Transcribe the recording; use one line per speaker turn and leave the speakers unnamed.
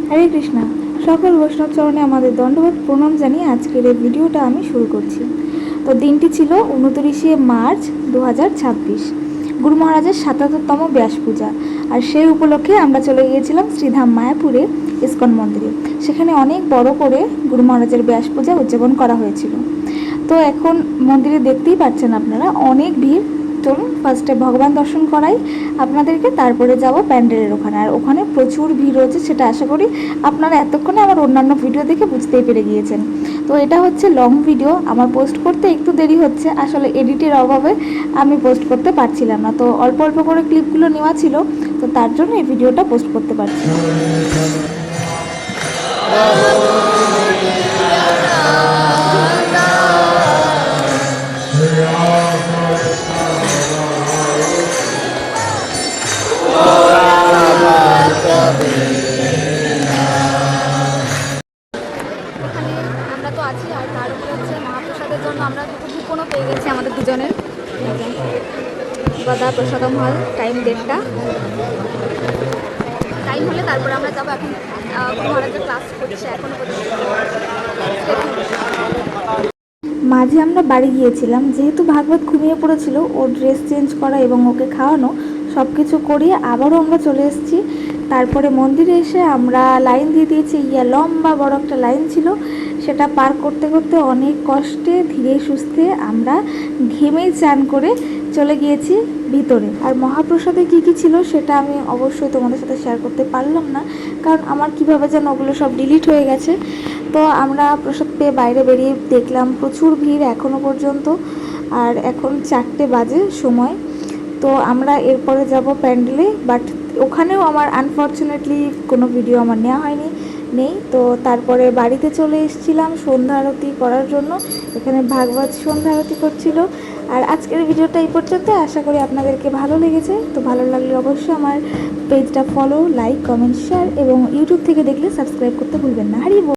হরে কৃষ্ণা। সকল বৈষ্ণব চরণে আমাদের দণ্ডবোধ প্রণাম জানিয়ে আজকের এই ভিডিওটা আমি শুরু করছি। তো দিনটি ছিল 29শে মার্চ 2026, গুরু মহারাজের 77তম ব্যাস পূজা। আর সেই উপলক্ষে আমরা চলে গিয়েছিলাম শ্রীধাম মায়াপুরে ইস্কন মন্দিরে। সেখানে অনেক বড় করে গুরু মহারাজের ব্যাস পূজা উদযাপন করা হয়েছিল। তো এখন মন্দিরে দেখতেই পাচ্ছেন আপনারা অনেক ভিড়। চলুন ফার্স্টে ভগবান দর্শন করাই আপনাদেরকে, তারপরে যাব প্যান্ডেলের ওখানে। আর ওখানে প্রচুর ভিড় রয়েছে, সেটা আশা করি আপনারা এতক্ষণে আমার অন্যান্য ভিডিও দেখে বুঝতেই পেরে গিয়েছেন। তো এটা হচ্ছে লং ভিডিও, আমার পোস্ট করতে একটু দেরি হচ্ছে, আসলে এডিটের অভাবে আমি পোস্ট করতে পারছিলাম না। তো অল্প অল্প করে ক্লিপগুলো নেওয়া ছিল, তো তার জন্য এই ভিডিওটা পোস্ট করতে পারছি না। আমরা তো আছি, আর তার উপরে হচ্ছে মহাপ্রসাদের জন্য আমরা দুটো কুপনও পেয়ে গেছি আমাদের দুজনের। গদা প্রসাদম হল, টাইম 1:30, টাইম হলে তারপরে আমরা যাবো। এখন মহারাজের ক্লাস করছে এখনো পর্যন্ত। মাঝে আমরা বাড়ি গিয়েছিলাম, যেহেতু ভাগবত ঘুমিয়ে পড়েছিল, ওর ড্রেস চেঞ্জ করা এবং ওকে খাওয়ানো সব কিছু করিয়ে আবারও আমরা চলে এসেছি। তারপরে মন্দিরে এসে আমরা লাইন দিয়ে দিয়েছি, লম্বা বড় একটা লাইন ছিল, সেটা পার করতে করতে অনেক কষ্টে ধীরে সুস্থে আমরা ঘেমেই চান করে চলে গিয়েছি ভিতরে। আর মহাপ্রসাদে কী কী ছিল সেটা আমি অবশ্যই তোমাদের সাথে শেয়ার করতে পারলাম না, কারণ আমার কীভাবে যেন ওগুলো সব ডিলিট হয়ে গেছে। তো আমরা প্রসাদ পেয়ে বাইরে বেরিয়ে দেখলাম প্রচুর ভিড় এখনও পর্যন্ত, আর এখন 4টে বাজে সময়। তো আমরা এরপরে যাব প্যান্ডেলে, বাট ওখানেও আমার আনফর্চুনেটলি কোনো ভিডিও আমার নেওয়া নেই। তো তারপরে বাড়িতে চলে এসেছিলাম সন্ধ্যা আরতি করার জন্য। এখানে ভাগবত সন্ধ্যা আরতি করছিল। আর আজকের ভিডিওটা এই পর্যন্ত, আশা করি আপনাদেরকে ভালো লেগেছে। তো ভালো লাগলে অবশ্যই আমার পেজটা ফলো, লাইক, কমেন্ট, শেয়ার এবং ইউটিউব থেকে দেখলে সাবস্ক্রাইব করতে ভুলবেন না। হারি বল।